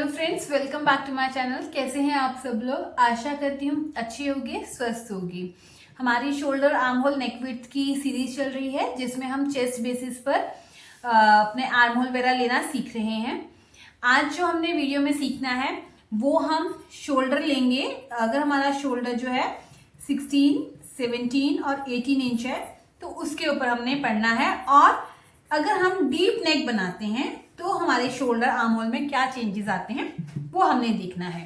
Hello friends, welcome back to my channel. कैसे हैं आप सब लोग? आशा करती हूँ अच्छे होंगे, स्वस्थ होगी। हमारी शोल्डर आर्म होल नेक विड्थ की सीरीज चल रही है जिसमें हम चेस्ट बेसिस पर अपने आर्म होल वगैरह लेना सीख रहे हैं। आज जो हमने वीडियो में सीखना है वो हम शोल्डर लेंगे। अगर हमारा शोल्डर जो है 16, 17 और 18 इंच है तो उसके ऊपर हमने पढ़ना है। और अगर हम डीप नेक बनाते हैं तो हमारे शोल्डर आर्म होल में क्या चेंजेस आते हैं वो हमने देखना है।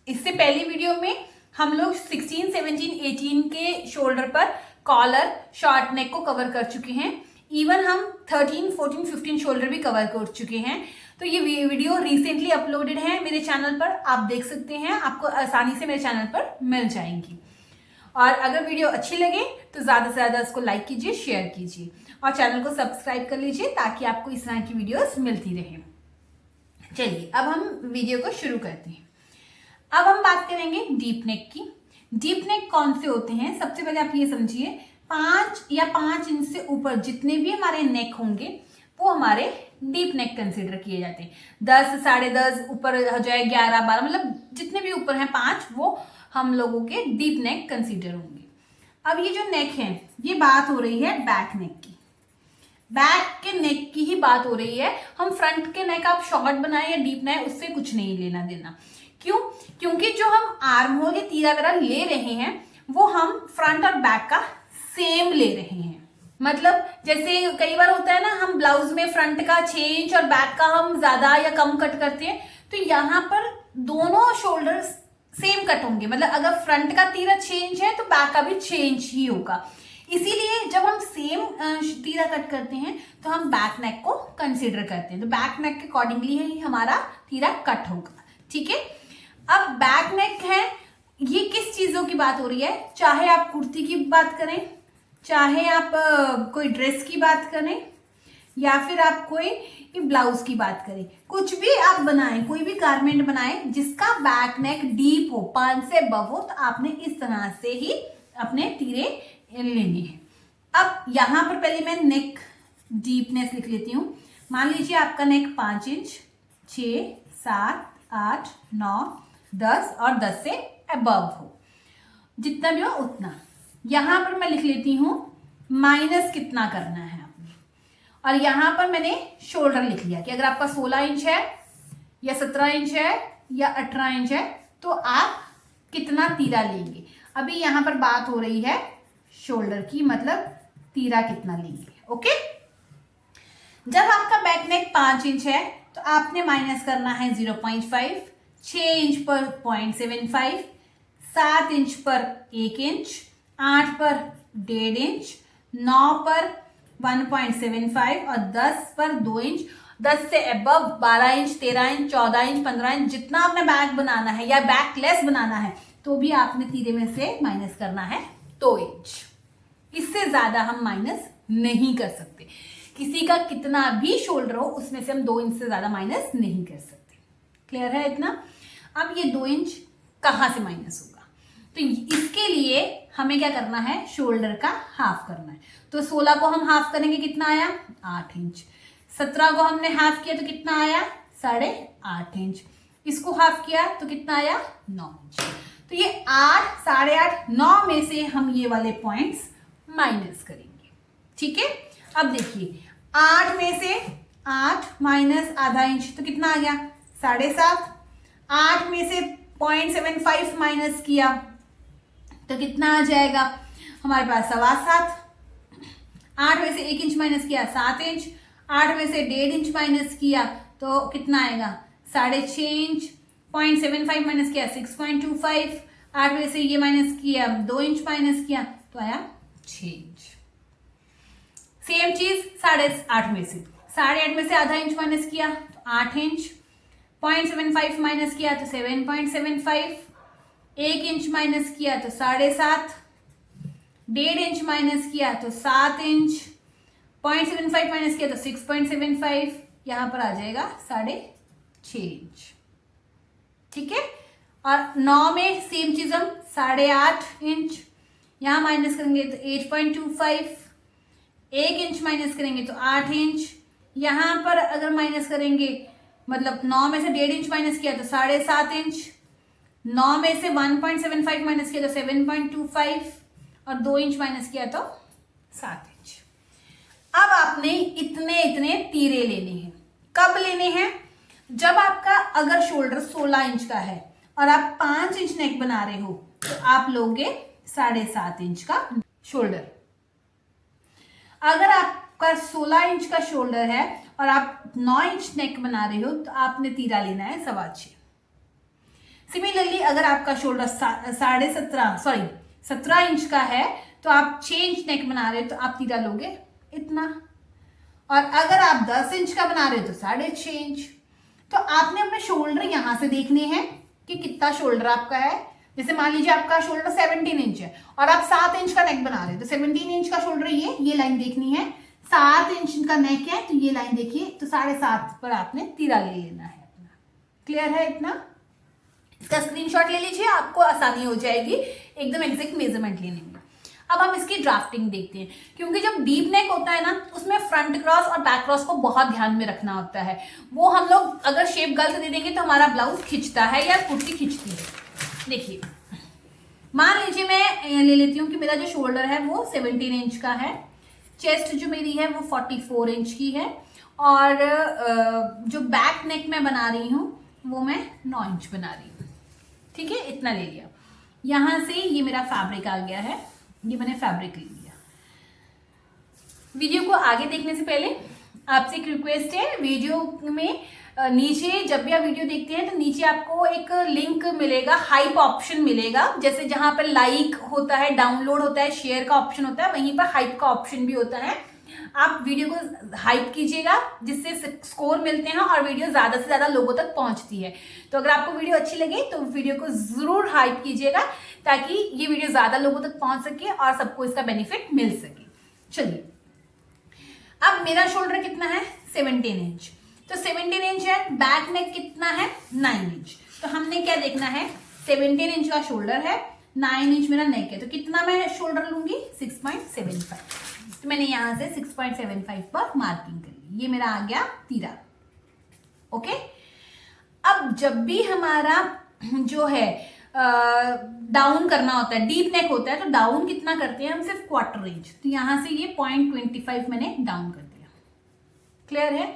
इससे पहली वीडियो में हम लोग 16, 17, 18 के शोल्डर पर कॉलर, शॉर्ट नेक को कवर कर चुके हैं। इवन हम 13, 14, 15 शोल्डर भी कवर कर चुके हैं। तो ये वीडियो रिसेंटली अपलोडेड है मेरे चैनल पर, आप देख सकते हैं, आपको आसानी से मेरे चैनल पर मिल जाएंगी। और अगर वीडियो अच्छी लगे तो ज़्यादा से ज़्यादा इसको लाइक कीजिए, शेयर कीजिए और चैनल को सब्सक्राइब कर लीजिए ताकि आपको इस तरह की वीडियोस मिलती रहे। चलिए अब हम वीडियो को शुरू करते हैं। अब हम बात करेंगे डीप नेक की। डीप नेक कौन से होते हैं? सबसे पहले आप ये समझिए, 5 या 5 इंच से ऊपर जितने भी हमारे नेक होंगे वो हमारे डीप नेक कंसिडर किए जाते हैं। 10, 10.5 ऊपर हो जाए, 11, 12, मतलब जितने भी ऊपर हैं 5, वो हम लोगों के डीप नेक कंसीडर होंगे। अब ये जो नेक है, ये बात हो रही है बैक नेक की। बैक के नेक की ही बात हो रही है। हम फ्रंट के नेक आप शॉर्ट बनाए या डीप बनाए उससे कुछ नहीं लेना देना। क्यों? क्योंकि जो हम आर्म होल या तीरा वगैरह ले रहे हैं वो हम फ्रंट और बैक का सेम ले रहे हैं। मतलब जैसे कई बार होता है ना, हम ब्लाउज में फ्रंट का 6 इंच और बैक का हम ज्यादा या कम कट करते हैं, तो यहाँ पर दोनों शोल्डर्स सेम कट होंगे। मतलब अगर फ्रंट का तीरा 6 इंच है तो बैक का भी 6 इंच ही होगा। इसीलिए जब हम सेम तीरा कट करते हैं तो हम बैक नेक को कंसीडर करते हैं। तो बैक नेक के अकॉर्डिंगली ही हमारा तीरा कट होगा। ठीक है। अब बैक नेक है, ये किस चीजों की बात हो रही है? चाहे आप कुर्ती की बात करें, चाहे आप कोई ड्रेस की बात करें, या फिर आप कोई ब्लाउज की बात करें, कुछ भी आप बनाएं, कोई भी गारमेंट बनाएं जिसका बैक नेक डीप हो, 5 से अबव हो, तो आपने इस तरह से ही अपने तीरे लेने हैं। अब यहां पर पहले मैं नेक डीपनेस लिख लेती हूं। मान लीजिए आपका नेक 5 इंच, 6, 7, 8, 9, 10 और 10 से अबव हो, जितना भी हो उतना। यहां पर मैं लिख लेती हूं माइनस कितना करना है। और यहां पर मैंने शोल्डर लिख लिया कि अगर आपका 16 इंच है या 17 इंच है या 18 इंच है तो आप कितना तीरा लेंगे। अभी यहां पर बात हो रही है शोल्डर की, मतलब तीरा कितना लेंगे। ओके। जब आपका बैक नेक 5 इंच है तो आपने माइनस करना है 0.5, 6 इंच पर 0.75, 7 इंच पर 1 इंच, 8 पर 1.5 इंच, 9 पर 1.75 और 10 पर 2 इंच। 10 से above 12 inch, 13 inch, 14 inch, 15 inch, जितना आपने बैक बनाना है या बैक लेस बनाना है तो भी आपने तीरे में से माइनस करना है 2 इंच। इससे ज्यादा हम माइनस नहीं कर सकते। किसी का कितना भी शोल्डर हो उसमें से हम 2 इंच से ज्यादा माइनस नहीं कर सकते। क्लियर है इतना? अब ये 2 इंच कहां से माइनस होगा? तो इसके लिए हमें क्या करना है? शोल्डर का हाफ करना है। तो 16 को हम हाफ करेंगे, कितना आया? 8 इंच। 17 को हमने हाफ किया तो कितना आया? 8.5 इंच। इसको हाफ किया तो कितना आया? 9 इंच। तो ये 8, 8.5, 9 में से हम ये वाले पॉइंट्स माइनस करेंगे। ठीक है। अब देखिए, 8 में से 8 माइनस आधा इंच तो कितना आ गया? 7.5। 8 में से 0.75 माइनस किया तो कितना आ जाएगा हमारे पास? 7.25। 8 में से 1 इंच माइनस किया 7 इंच। 8 में से 1.5 इंच माइनस किया तो कितना आएगा? 6.5 इंच। 0.75 माइनस किया 6.25। 8 में से ये माइनस किया 2 इंच माइनस किया तो आया 6 इंच। सेम चीज 8.5 में से 8.5 में से आधा इंच माइनस किया तो 8 इंच। 0.75 माइनस किया तो 7.75। 1 इंच माइनस किया तो 7.5। 1.5 इंच माइनस किया तो 7 इंच। 0.75 माइनस किया तो 6.75। यहां पर आ जाएगा 6.5 इंच। ठीक है। और 9 में सेम चीज हम 8.5 इंच, यहां माइनस करेंगे तो 8.25। 1 इंच माइनस करेंगे तो 8 इंच। यहां पर अगर माइनस करेंगे मतलब 9 में से 1.5 इंच माइनस किया तो 7.5 इंच, 9 में से 1.75 माइनस किया तो 7.25 और 2 इंच माइनस किया तो 7 इंच। अब आपने इतने इतने तीरे लेने हैं। कब लेने हैं? जब आपका अगर शोल्डर 16 इंच का है और आप 5 इंच नेक बना रहे हो तो आप लोगे 7.5 इंच का शोल्डर। अगर आपका 16 इंच का शोल्डर है और आप 9 इंच नेक बना रहे हो तो आपने तीरा लेना है 6.25। सिमिलरली अगर आपका शोल्डर 17 इंच का है तो आप 6 इंच नेक बना रहे हो तो आप तीरा लोगे इतना। और अगर आप 10 इंच का बना रहे हो तो 6.5 इंच। तो आपने अपने शोल्डर यहां से देखने हैं कि कितना शोल्डर आपका है। जैसे मान लीजिए आपका शोल्डर 17 इंच है और आप 7 इंच का नेक बना रहे हो तो 17 इंच का शोल्डर ये लाइन देखनी है। 7 इंच का नेक है तो ये लाइन देखिए, तो 7.5 पर आपने तीरा ले लेना है अपना। क्लियर है इतना? इसका स्क्रीनशॉट ले लीजिए, आपको आसानी हो जाएगी एकदम एग्जैक्ट मेजरमेंट लेने में। अब हम इसकी ड्राफ्टिंग देखते हैं, क्योंकि जब डीप नेक होता है ना उसमें फ्रंट क्रॉस और बैक क्रॉस को बहुत ध्यान में रखना होता है। वो हम लोग अगर शेप गलत दे देंगे तो हमारा ब्लाउज खिंचता है या कुर्ती खिंचती है। देखिए मान लीजिए मैं ले लेती हूँ कि मेरा जो शोल्डर है वो 17 इंच का है, चेस्ट जो मेरी है वो 44 इंच की है और जो बैक नेक मैं बना रही हूँ वो मैं 9 इंच बना रही हूँ। ठीक है, इतना ले लिया। यहां से ये मेरा फैब्रिक आ गया है, ये मैंने फैब्रिक ले लिया। वीडियो को आगे देखने से पहले आपसे एक रिक्वेस्ट है, वीडियो में नीचे जब भी आप वीडियो देखते हैं तो नीचे आपको एक लिंक मिलेगा, हाइप ऑप्शन मिलेगा। जैसे जहां पर लाइक होता है, डाउनलोड होता है, शेयर का ऑप्शन होता है, वहीं पर हाइप का ऑप्शन भी होता है। आप वीडियो को हाइप कीजिएगा जिससे स्कोर मिलते हैं और वीडियो ज्यादा से ज्यादा लोगों तक पहुंचती है। तो अगर आपको वीडियो अच्छी लगे तो वीडियो को जरूर हाइप कीजिएगा ताकि ये वीडियो ज्यादा लोगों तक पहुंच सके और सबको इसका बेनिफिट मिल सके। चलिए, अब मेरा शोल्डर कितना है? 17 इंच। तो 17 इंच है, बैक नेक कितना है? 9 इंच। तो हमने क्या देखना है? 17 इंच का शोल्डर है, 9 इंच मेरा नेक है, तो कितना मैं शोल्डर लूंगी? 6.75। तो मैंने यहां से 6.75 पर मार्किंग कर ली। ये मेरा आ गया तीरा। ओके, अब जब भी हमारा जो है डाउन करना होता है, डीप नेक होता है, तो डाउन कितना करते हैं हम? सिर्फ 1/4 इंच। तो यहां से ये 0.25 मैंने डाउन कर दिया। क्लियर है?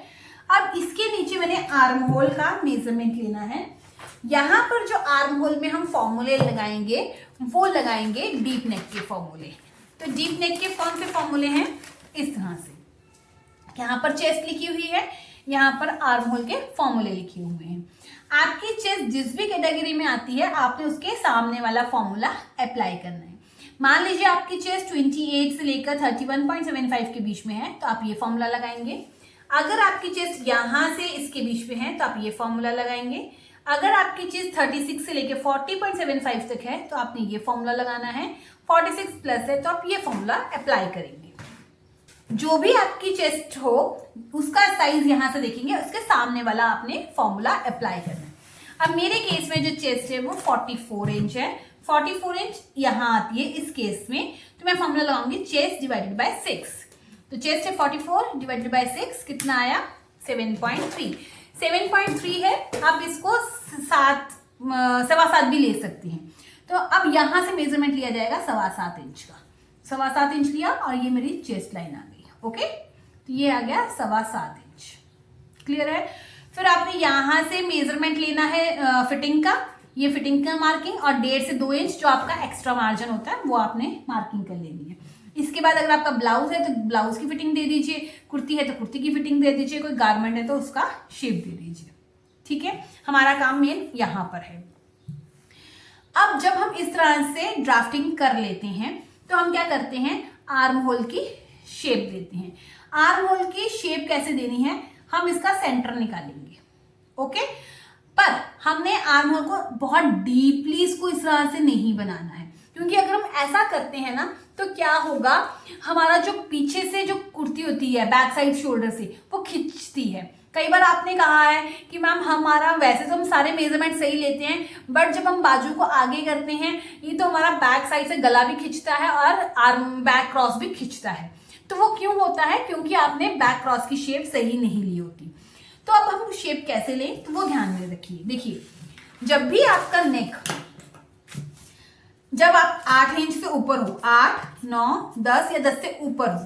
अब इसके नीचे मैंने आर्म होल का मेजरमेंट लेना है। यहां पर जो आर्म होल में हम फॉर्मूले लगाएंगे वो लगाएंगे डीप नेक के फॉर्मूले। तो डीप नेक के कौन से फॉर्मूले हैं? इस तरह से, यहाँ पर चेस्ट लिखी हुई है, यहाँ पर आर्म होल के फॉर्मूले लिखे हुए हैं। आपकी चेस्ट जिस भी कैटेगरी में आती है आपने उसके सामने वाला फॉर्मूला अप्लाई करना है। मान लीजिए आपकी चेस्ट 28 से लेकर 31.75 के बीच में है तो आप ये फॉर्मूला लगाएंगे। अगर आपकी चेस्ट यहाँ से इसके बीच में है तो आप ये फॉर्मूला लगाएंगे। अगर आपकी चेस्ट 36 से लेकर 40.75 तक है तो आपने ये फॉर्मूला लगाना है। 46 प्लस है तो आप ये फॉर्मूला अप्लाई करेंगे। जो भी आपकी चेस्ट हो उसका साइज यहां से देखेंगे, उसके सामने वाला आपने फॉर्मूला अप्लाई करना है। अब मेरे केस में जो चेस्ट है वो 44 इंच है, 44 इंच यहां आती है इस केस में, तो मैं फॉर्मूला लगाऊंगी चेस्ट डिवाइडेड बाय 6। तो चेस्ट है 44 डिवाइडेड बाय 6, कितना आया? 7.3। 7.3 है, आप इसको 7.25 भी ले सकती हैं। तो अब यहां से मेजरमेंट लिया जाएगा 7.25 इंच का। 7.25 इंच लिया और ये मेरी चेस्ट लाइन आ गई। ओके, तो ये आ गया 7.25 इंच। क्लियर है? फिर आपने यहां से मेजरमेंट लेना है फिटिंग का, ये फिटिंग का मार्किंग, और 1.5 से 2 इंच जो आपका एक्स्ट्रा मार्जिन होता है वो आपने मार्किंग कर लेनी है। इसके बाद अगर आपका ब्लाउज है तो ब्लाउज की फिटिंग दे दीजिए, कुर्ती है तो कुर्ती की फिटिंग दे दीजिए, कोई गारमेंट है तो उसका शेप दे दीजिए। ठीक है, हमारा काम मेन यहां पर है। अब जब हम इस तरह से ड्राफ्टिंग कर लेते हैं तो हम क्या करते हैं? आर्म होल की शेप देते हैं। आर्म होल की शेप कैसे देनी है? हम इसका सेंटर निकालेंगे। ओके, पर हमने आर्म होल को बहुत डीपली इसको इस तरह से नहीं बनाना है, क्योंकि अगर हम ऐसा करते हैं ना तो क्या होगा, हमारा जो पीछे से जो कुर्ती होती है बैक साइड शोल्डर से वो खिंचती है। कई बार आपने कहा है कि मैम हमारा वैसे तो हम सारे मेजरमेंट सही लेते हैं, बट जब हम बाजू को आगे करते हैं ये तो हमारा बैक साइड से गला भी खिंचता है और आर्म बैक क्रॉस भी खिंचता है। तो वो क्यों होता है? क्योंकि आपने बैक क्रॉस की शेप सही नहीं ली होती। तो अब हम शेप कैसे लें तो वो ध्यान में रखिए। देखिए, जब भी आपका नेक, जब आप 8 इंच से ऊपर हो, 8, 9, 10 या 10 से ऊपर हो,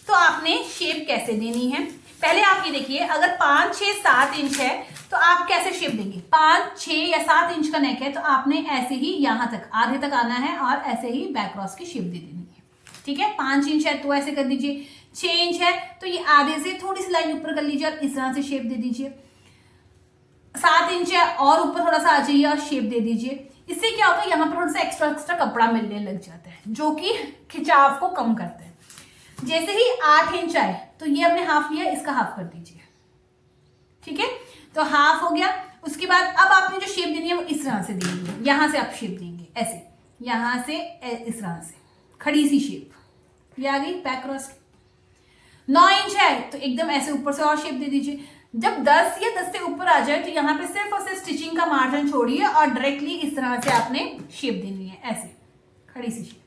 तो आपने शेप कैसे देनी है। पहले आप ये देखिए, अगर 5, 6, 7 इंच है तो आप कैसे शेप देंगे। 5, 6 या 7 इंच का नेक है तो आपने ऐसे ही यहां तक आधे तक आना है और ऐसे ही बैक क्रॉस की शेप दे देनी है। ठीक है, 5 इंच है तो ऐसे कर दीजिए, 6 इंच है तो ये आधे से थोड़ी सी लाइन ऊपर कर लीजिए और इस तरह से शेप दे दीजिए। 7 इंच है और ऊपर थोड़ा सा आ जाइए और शेप दे दीजिए। इससे क्या होगा, यहाँ पर थोड़ा सा एक्स्ट्रा कपड़ा मिलने लग जाता है जो कि खिंचाव को कम करता है। जैसे ही 8 इंच आए तो ये हमने हाफ लिया, इसका हाफ कर दीजिए। ठीक है, तो हाफ हो गया। उसके बाद अब आपने जो शेप देनी है वो इस तरह से देंगे, यहां से आप शेप देंगे ऐसे, यहां से इस तरह से खड़ी सी शेप, ये आ गई बैक क्रॉस। 9 इंच है तो एकदम ऐसे ऊपर से और शेप दे दीजिए। जब 10 या 10 से ऊपर आ जाए तो यहाँ पे सिर्फ और सिर्फ स्टिचिंग का मार्जिन छोड़िए और डायरेक्टली इस तरह से आपने शेप देनी है, ऐसे खड़ी सी शेप।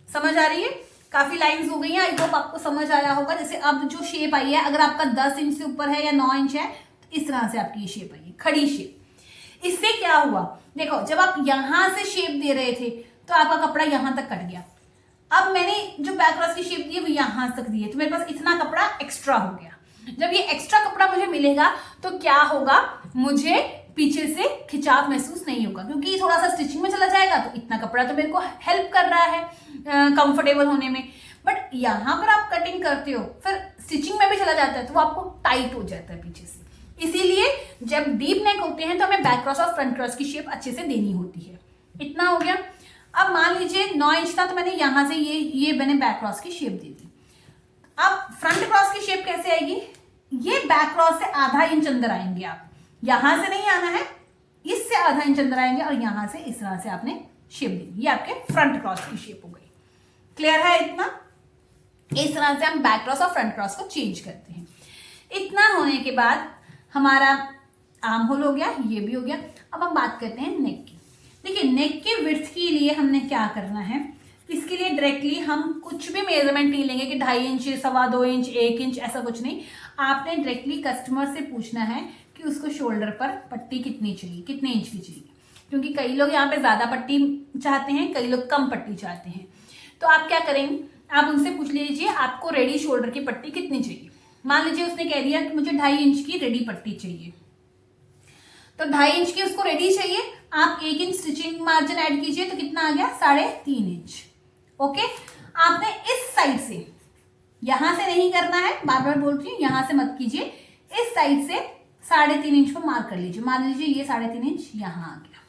समझ आ रही है? काफी लाइंस हो गई हैं, आई होप आपको समझ आया होगा। जैसे अब जो शेप आई है, अगर आपका 10 इंच से ऊपर है या 9 इंच है तो इस तरह से आपकी ये शेप आई है, खड़ी शेप। इससे क्या हुआ, देखो जब आप यहां से शेप दे रहे थे तो आपका कपड़ा यहां तक कट गया। अब मैंने जो बैक क्रॉस की शेप दी है वो यहां तक दी है तो मेरे पास इतना कपड़ा एक्स्ट्रा हो गया। जब ये एक्स्ट्रा कपड़ा मुझे मिलेगा तो क्या होगा, मुझे पीछे से खिंचाव महसूस नहीं होगा क्योंकि थोड़ा सा स्टिचिंग में चला जाएगा तो इतना कपड़ा तो मेरे को हेल्प कर रहा है कंफर्टेबल होने में। बट यहाँ पर आप कटिंग करते हो फिर स्टिचिंग में भी चला जाता है तो वो आपको टाइट हो जाता है पीछे से। इसीलिए जब डीप नेक होते हैं तो हमें बैक क्रॉस और फ्रंट क्रॉस की शेप अच्छे से देनी होती है। इतना हो गया। अब मान लीजिए 9 इंच था तो मैंने यहां से ये मैंने बैक क्रॉस की शेप दे दी। अब फ्रंट क्रॉस की शेप कैसे आएगी, ये बैक क्रॉस से आधा इंच अंदर आएंगे आप, यहां से नहीं आना है, इससे आधा इंच अंदर आएंगे और यहां से इस तरह से आपने शेप दी। ये आपके फ्रंट क्रॉस की शेप हो गई। क्लियर है इतना? इस तरह से हम बैक क्रॉस और फ्रंट क्रॉस को चेंज करते हैं। इतना होने के बाद हमारा आर्म होल हो गया, ये भी हो गया। अब हम बात करते हैं नेक की। देखिए, नेक के विड्थ के लिए हमने क्या करना है, इसके लिए डायरेक्टली हम कुछ भी मेजरमेंट नहीं लेंगे कि 2.5 इंच, 2.25 इंच, 1 इंच, ऐसा कुछ नहीं। आपने डायरेक्टली कस्टमर से पूछना है कि उसको शोल्डर पर पट्टी कितनी चाहिए, कितने इंच की चाहिए, क्योंकि कई लोग यहाँ पे ज्यादा पट्टी चाहते हैं, कई लोग कम पट्टी चाहते हैं। तो आप क्या करेंगे, आप उनसे पूछ लीजिए आपको रेडी शोल्डर की पट्टी कितनी चाहिए। मान लीजिए उसने कह दिया कि मुझे 2.5 इंच की रेडी पट्टी चाहिए, तो 2.5 इंच की उसको रेडी चाहिए। आप 1 इंच स्टिचिंग मार्जिन ऐड कीजिए तो कितना आ गया, 3.5 इंच। ओके, आपने इस साइड से, यहां से नहीं करना है, बार बार बोल रही हूँ, यहां से मत कीजिए, इस साइड से 3.5 इंच को मार्क कर लीजिए। मान लीजिए ये 3.5 इंच यहां आ गया।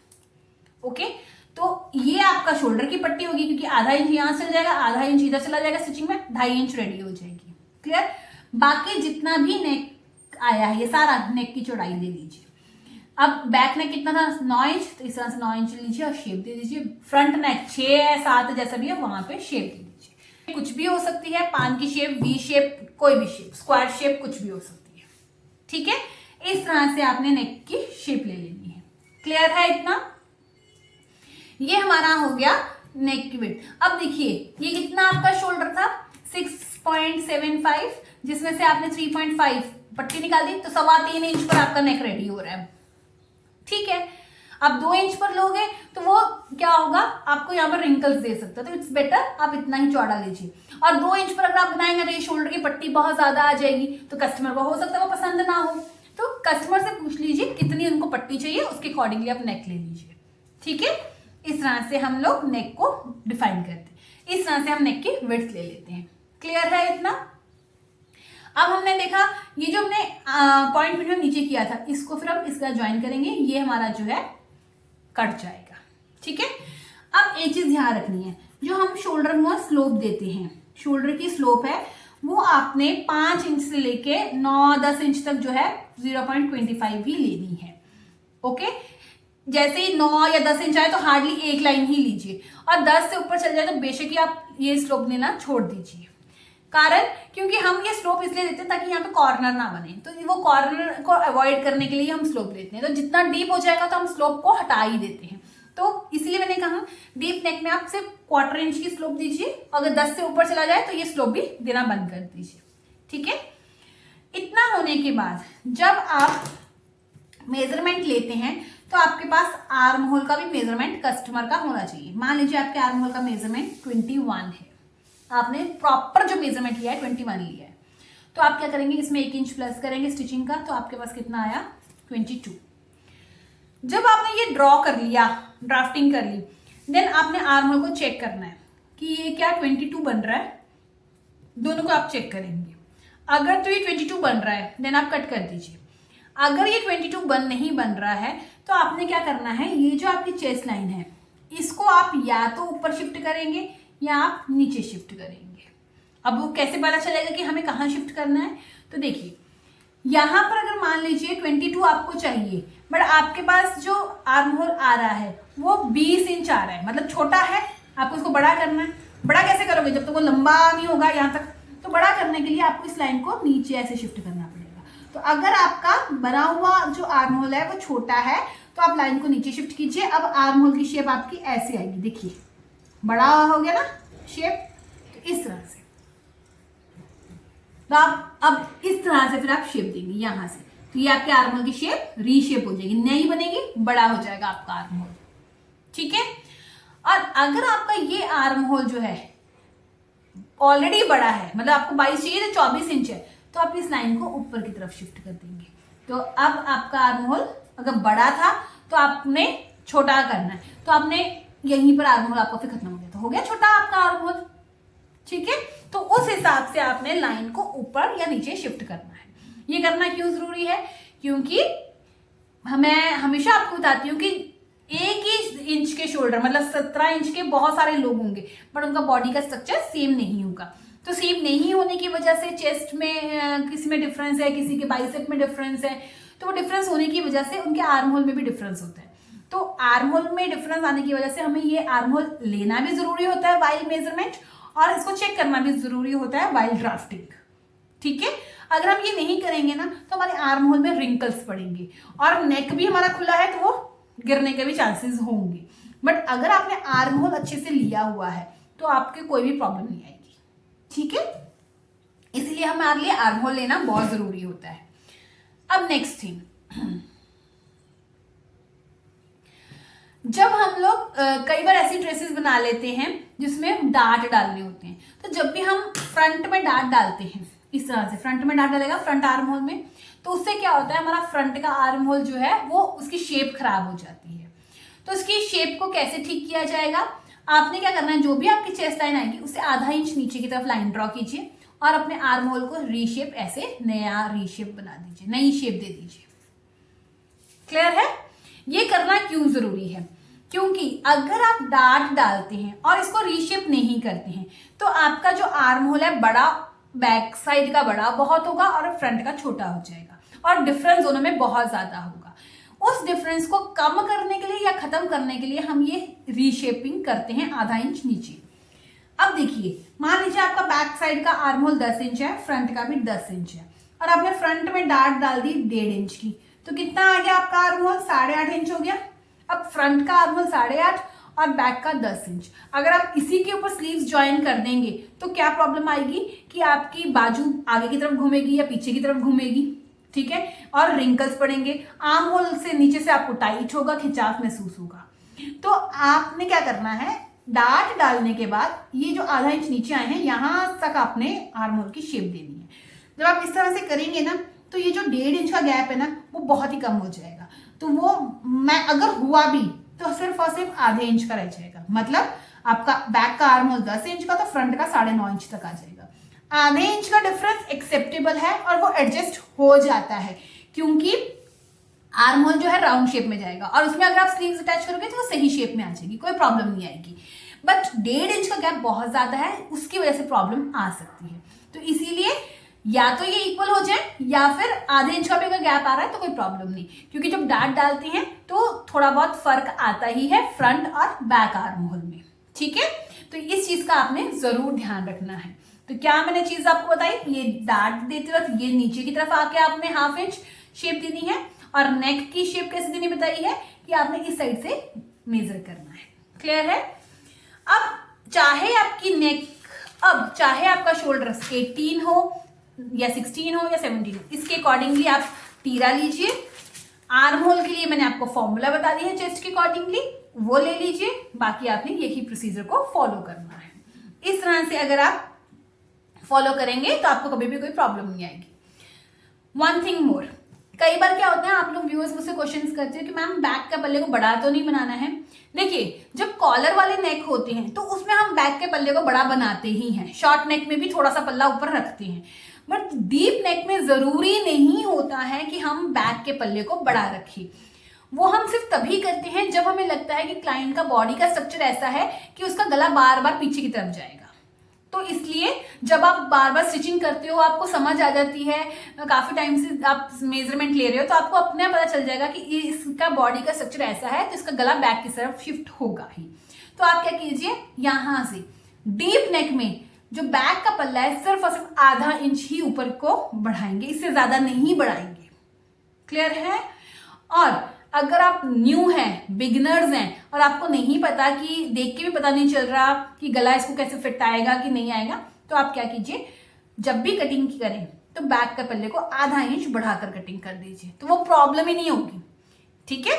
ओके, तो ये आपका शोल्डर की पट्टी होगी क्योंकि आधा इंच यहां चला जाएगा, आधा इंच इधर चला जाएगा स्टिचिंग में, 2.5 इंच रेडी हो जाएगी। क्लियर? बाकी जितना भी नेक आया है ये सारा नेक की चौड़ाई ले लीजिए। अब बैक नेक कितना था, 9 इंच, तो इस तरह से 9 इंच लीजिए और शेप दे दीजिए। फ्रंट नेक 6 है, 7 जैसा भी है वहां पे शेप दे दीजिए। कुछ भी हो सकती है, पान की शेप, वी शेप, कोई भी शेप, स्क्वायर शेप, कुछ भी हो सकती है। ठीक है, इस तरह से आपने नेक की शेप ले लेनी है। क्लियर है इतना? ये हमारा हो गया नेक की विड्थ। अब देखिए ये कितना आपका शोल्डर था, 6.75, जिसमें से आपने 3.5 पट्टी निकाल दी तो 3.25 इंच पर आपका नेक रेडी हो रहा है। ठीक है, आप 2 इंच पर लोगे तो वो क्या होगा, आपको यहाँ पर रिंकल्स दे सकता है, तो इट्स बेटर आप इतना ही चौड़ा लीजिए। और 2 इंच पर अगर आप बनाएंगे तो ये शोल्डर की पट्टी बहुत ज्यादा आ जाएगी, तो कस्टमर को हो सकता है वो पसंद ना हो। तो कस्टमर से पूछ लीजिए कितनी उनको पट्टी चाहिए, उसके अकॉर्डिंगली आप नेक ले लीजिए। ठीक है, इस तरह से हम लोग नेक को डिफाइन करते हैं, इस तरह से हम नेक की विड्थ ले लेते हैं। क्लियर है इतना? अब हमने देखा ये जो हमने पॉइंट हमने नीचे किया था, इसको फिर हम इसका ज्वाइन करेंगे, ये हमारा जो है कट जाएगा। ठीक है, अब एक चीज ध्यान रखनी है, जो हम शोल्डर में स्लोप देते हैं, शोल्डर की स्लोप है वो आपने 5 इंच से लेके 9-10 इंच तक जो है 0.25 ही लेनी है। ओके, जैसे ही 9 या 10 इंच आए तो हार्डली एक लाइन ही लीजिए, और 10 से ऊपर चल जाए तो बेशक ही आप ये स्लोप लेना छोड़ दीजिए। कारण क्योंकि हम ये स्लोप इसलिए देते हैं ताकि यहाँ पे कॉर्नर ना बने, तो वो कॉर्नर को अवॉइड करने के लिए हम स्लोप लेते हैं। तो जितना डीप हो जाएगा तो हम स्लोप को हटा ही देते हैं। तो इसलिए मैंने कहा डीप नेक में आप सिर्फ 1/4 इंच की स्लोप दीजिए, अगर 10 से ऊपर चला जाए तो ये स्लोप भी देना बंद कर दीजिए। ठीक है, इतना होने के बाद जब आप मेजरमेंट लेते हैं तो आपके पास आर्म होल का भी मेजरमेंट कस्टमर का होना चाहिए। मान लीजिए आपके आर्म होल का मेजरमेंट 21 है, आपने प्रॉपर जो मेजरमेंट लिया है 21 लिया है, तो आप क्या करेंगे, इसमें 1 इंच प्लस करेंगे स्टिचिंग का, तो आपके पास कितना आया 22। जब आपने ये ड्रॉ कर लिया, ड्राफ्टिंग कर ली, देन आपने आर्म होल को चेक करना है कि ये क्या 22 बन रहा है, दोनों को आप चेक करेंगे। अगर तो ये 22 बन रहा है देन आप कट कर दीजिए। अगर ये 22 नहीं बन रहा है तो आपने क्या करना है, ये जो आपकी चेस्ट लाइन है इसको आप या तो ऊपर शिफ्ट करेंगे या आप नीचे शिफ्ट करेंगे। अब वो कैसे पता चलेगा कि हमें कहाँ शिफ्ट करना है, तो देखिए यहाँ पर अगर मान लीजिए 22 आपको चाहिए बट आपके पास जो आर्म होल आ रहा है वो 20 इंच आ रहा है, मतलब छोटा है, आपको उसको बड़ा करना है। बड़ा कैसे करोगे, जब तक वो लंबा नहीं होगा यहाँ तक, तो बड़ा करने के लिए आपको इस लाइन को नीचे ऐसे शिफ्ट करना पड़ेगा। तो अगर आपका बना हुआ जो आर्म होल है वो छोटा है तो आप लाइन को नीचे शिफ्ट कीजिए। अब आर्म होल की शेप आपकी ऐसे आएगी, देखिए बड़ा हो गया ना शेप, तो इस तरह से। तो आप अब इस तरह से फिर आप शेप देंगे यहां से, तो ये आपके आर्म होल की शेप रीशेप हो जाएगी, नहीं बनेगी, बड़ा हो जाएगा आपका आर्म होल। ठीक है। और अगर आपका ये आर्म होल जो है ऑलरेडी बड़ा है, मतलब आपको 22 चाहिए तो 24 इंच है, तो आप इस लाइन को ऊपर की तरफ शिफ्ट कर देंगे। तो अब आपका आर्म होल अगर बड़ा था तो आपने छोटा करना है, तो आपने यहीं पर आर्म होल आपका फिर खत्म हो गया, तो हो गया छोटा आपका आर्म होल। ठीक है। तो उस हिसाब से आपने लाइन को ऊपर या नीचे शिफ्ट करना है। ये करना क्यों जरूरी है, क्योंकि मैं हमेशा आपको बताती हूँ कि एक ही इंच के शोल्डर, मतलब 17 इंच के बहुत सारे लोग होंगे बट उनका बॉडी का स्ट्रक्चर सेम नहीं होगा। तो सेम नहीं होने की वजह से चेस्ट में किसी में डिफरेंस है, किसी के बाइसेप में डिफरेंस है, तो वो डिफरेंस होने की वजह से उनके आर्म होल में भी डिफरेंस होता है। तो आर्म होल में डिफरेंस आने की वजह से हमें ये आर्म होल लेना भी जरूरी होता है वाइल मेजरमेंट, और इसको चेक करना भी जरूरी होता है वाइल ड्राफ्टिंग। ठीक है। अगर हम ये नहीं करेंगे ना तो हमारे आर्म होल में रिंकल्स पड़ेंगे और नेक भी हमारा खुला है तो वो गिरने के भी चांसेस होंगे। बट अगर आपने आर्म होल अच्छे से लिया हुआ है तो आपके कोई भी प्रॉब्लम नहीं आएगी। ठीक है। इसलिए हमारे लिए आर्म होल लेना बहुत जरूरी होता है। अब नेक्स्ट थिंग, जब हम लोग कई बार ऐसी ड्रेसेस बना लेते हैं जिसमें डार्ट डालने होते हैं, तो जब भी हम फ्रंट में डार्ट डालते हैं, इस तरह से फ्रंट में डार्ट डालेगा फ्रंट आर्म होल में, तो उससे क्या होता है, हमारा फ्रंट का आर्म होल जो है वो उसकी शेप खराब हो जाती है। तो उसकी शेप को कैसे ठीक किया जाएगा, आपने क्या करना है, जो भी आपकी चेस्ट लाइन आएगी उससे आधा इंच नीचे की तरफ लाइन ड्रॉ कीजिए और अपने आर्म होल को रीशेप, ऐसे नया रीशेप बना दीजिए, नई शेप दे दीजिए। क्लियर है। ये करना क्यों जरूरी है, क्योंकि अगर आप डार्ट डालते हैं और इसको रीशेप नहीं करते हैं तो आपका जो आर्म होल है बड़ा, बैक साइड का बड़ा बहुत होगा और फ्रंट का छोटा हो जाएगा और डिफरेंस दोनों में बहुत ज्यादा होगा। उस डिफरेंस को कम करने के लिए या खत्म करने के लिए हम ये रीशेपिंग करते हैं आधा इंच नीचे। अब देखिए, मान लीजिए आपका बैक साइड का आर्म होल 10 इंच है, फ्रंट का भी 10 इंच है, और आपने फ्रंट में डार्ट डाल दी 1.5 इंच की, तो कितना आ गया आपका आर्म होल, 8.5 इंच हो गया। अब फ्रंट का आर्म होल 8.5 और बैक का 10 इंच। अगर आप इसी के ऊपर स्लीव्स ज्वाइन कर देंगे तो क्या प्रॉब्लम आएगी कि आपकी बाजू आगे की तरफ घूमेगी या पीछे की तरफ घूमेगी। ठीक है। और रिंकल्स पड़ेंगे, आर्म होल से नीचे से आपको टाइट होगा, खिंचाव महसूस होगा। तो आपने क्या करना है, डार्ट डालने के बाद ये जो आधा इंच नीचे आए हैं यहां तक आपने आर्म होल की शेप देनी है। जब आप इस तरह से करेंगे ना तो ये जो 1.5 इंच का गैप है ना वो बहुत ही कम हो जाएगा। तो वो मैं अगर हुआ भी तो सिर्फ और सिर्फ आधे इंच का रह जाएगा, मतलब आपका बैक का आर्म होल 10 इंच का तो फ्रंट का 9.5 इंच तक आ जाएगा। आधे इंच का डिफरेंस एक्सेप्टेबल है और वो एडजस्ट हो जाता है, क्योंकि आर्म होल जो है राउंड शेप में जाएगा और उसमें अगर आप स्लीव्स अटैच करोगे तो वो सही शेप में आ जाएगी, कोई प्रॉब्लम नहीं आएगी। बट 1.5 इंच का गैप बहुत ज्यादा है, उसकी वजह से प्रॉब्लम आ सकती है। तो इसीलिए या तो ये इक्वल हो जाए या फिर आधे इंच का भी अगर गैप आ रहा है तो कोई प्रॉब्लम नहीं, क्योंकि जब डार्ट डालते हैं तो थोड़ा बहुत फर्क आता ही है फ्रंट और बैक आर्म होल में। ठीक है। तो इस चीज का आपने जरूर ध्यान रखना है। तो क्या मैंने चीज आपको बताई, ये डार्ट देते वक्त ये नीचे की तरफ आके आपने 1/2 इंच शेप देनी है, और नेक की शेप कैसे देनी बताई है कि आपने इस साइड से मेजर करना है। क्लियर है। अब चाहे आपकी नेक, अब चाहे आपका शोल्डर 18 हो, या 16 हो या 17 हो, इसके अकॉर्डिंगली आप तीरा लीजिए। आर्म होल के लिए मैंने आपको फॉर्मूला बता दी है चेस्ट के अकॉर्डिंगली, वो ले लीजिए। बाकी आपने यही प्रोसीजर को फॉलो करना है। इस तरह से अगर आप फॉलो करेंगे तो आपको कभी भी कोई प्रॉब्लम नहीं आएगी। वन थिंग मोर, कई बार क्या होता है, आप लोग व्यूअर्स मुझसे क्वेश्चंस करते हो कि मैम बैक के पल्ले को बड़ा तो नहीं बनाना है। देखिए, जब कॉलर वाले नेक होते हैं तो उसमें हम बैक के पल्ले को बड़ा बनाते ही हैं, शॉर्ट नेक में भी थोड़ा सा पल्ला ऊपर रखते हैं, बट डीप नेक में जरूरी नहीं होता है कि हम बैक के पल्ले को बड़ा रखें। वो हम सिर्फ तभी करते हैं जब हमें लगता है कि क्लाइंट का बॉडी का स्ट्रक्चर ऐसा है कि उसका गला बार बार पीछे की तरफ जाएगा। तो इसलिए जब आप बार बार स्टिचिंग करते हो, आपको समझ आ जाती है, काफी टाइम से आप मेजरमेंट ले रहे हो, तो आपको अपने पता चल जाएगा कि इसका बॉडी का स्ट्रक्चर ऐसा है तो इसका गला बैक की तरफ शिफ्ट होगा ही। तो आप क्या कीजिए, यहां से डीप नेक में जो बैक का पल्ला है सिर्फ और सिर्फ आधा इंच ही ऊपर को बढ़ाएंगे, इससे ज्यादा नहीं बढ़ाएंगे। क्लियर है? और अगर आप न्यू हैं, बिगिनर्स हैं और आपको नहीं पता, कि देख के भी पता नहीं चल रहा कि गला इसको कैसे फिट आएगा कि नहीं आएगा, तो आप क्या कीजिए, जब भी कटिंग करें तो बैक के पल्ले को आधा इंच बढ़ाकर कटिंग कर दीजिए, तो वो प्रॉब्लम ही नहीं होगी। ठीक है?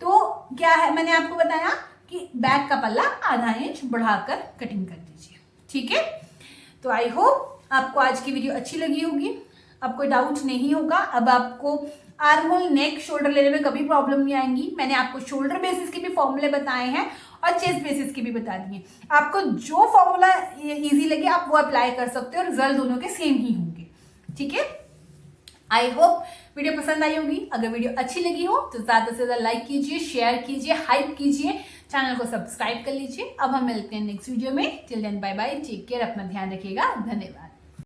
तो क्या है, मैंने आपको बताया कि बैक का पल्ला आधा इंच बढ़ाकर कटिंग कर दीजिए। ठीक है? तो आई होप आपको आज की वीडियो अच्छी लगी होगी, अब कोई डाउट नहीं होगा। अब आपको आर्म होल, नेक, शोल्डर लेने में कभी प्रॉब्लम नहीं आएंगी। मैंने आपको शोल्डर बेसिस के भी फॉर्मूले बताए हैं और चेस्ट बेसिस के भी बता दिए। आपको जो फॉर्मूला इजी लगे आप वो अप्लाई कर सकते हो और रिजल्ट दोनों के सेम ही होंगे। ठीक है? आई होप वीडियो पसंद आई होगी। अगर वीडियो अच्छी लगी हो तो ज्यादा से ज्यादा लाइक कीजिए, शेयर कीजिए, हाइप कीजिए, चैनल को सब्सक्राइब कर लीजिए। अब हम मिलते हैं नेक्स्ट वीडियो में। Till then bye bye, take care, अपना ध्यान रखिएगा, धन्यवाद।